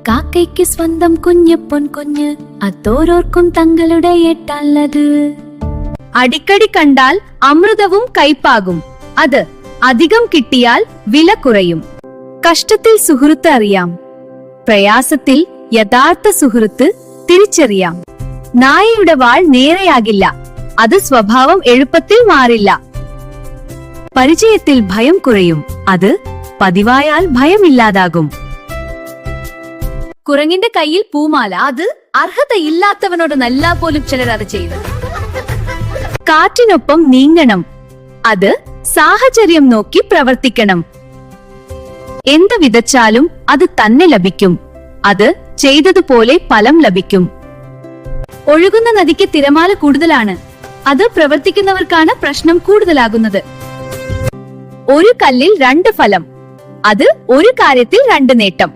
കാക്കയ്ക്ക് സ്വന്തം കുഞ്ഞ് പൊൻകുഞ്ഞ്, അതോരോർക്കും തങ്ങളുടെ ഏട്ടാലത്. അടിക്കടി കണ്ടാൽ അമൃതവും കയ്പാകും, അത് അധികം കിട്ടിയാൽ വില കുറയും. കഷ്ടത്തിൽ സുഹൃത്ത് അറിയാം, പ്രയാസത്തിൽ യഥാർത്ഥ സുഹൃത്ത് തിരിച്ചറിയാം. നായയുടെ വാൾ നേരെയാകില്ല, അത് സ്വഭാവം എളുപ്പത്തിൽ മാറില്ല. പരിചയത്തിൽ ഭയം കുറയും, അത് പതിവായാൽ ഭയമില്ലാതാകും. കുരങ്ങിന്റെ കയ്യിൽ പൂമാല, അത് അർഹതയില്ലാത്തവനോട് നല്ല പോലും ചിലർ അത് ചെയ്തു. കാറ്റിനൊപ്പം നീങ്ങണം, അത് സാഹചര്യം നോക്കി പ്രവർത്തിക്കണം. എന്ത് വിതച്ചാലും അത് തന്നെ ലഭിക്കും, അത് ചെയ്തതുപോലെ ഫലം ലഭിക്കും. ഒഴുകുന്ന നദിക്ക് തിരമാല കൂടുതലാണ്, അത് പ്രവർത്തിക്കുന്നവർക്കാണ് പ്രശ്നം കൂടുതലാകുന്നത്. ഒരു കല്ലിൽ രണ്ട് ഫലം, അത് ഒരു കാര്യത്തിൽ രണ്ട് നേട്ടം.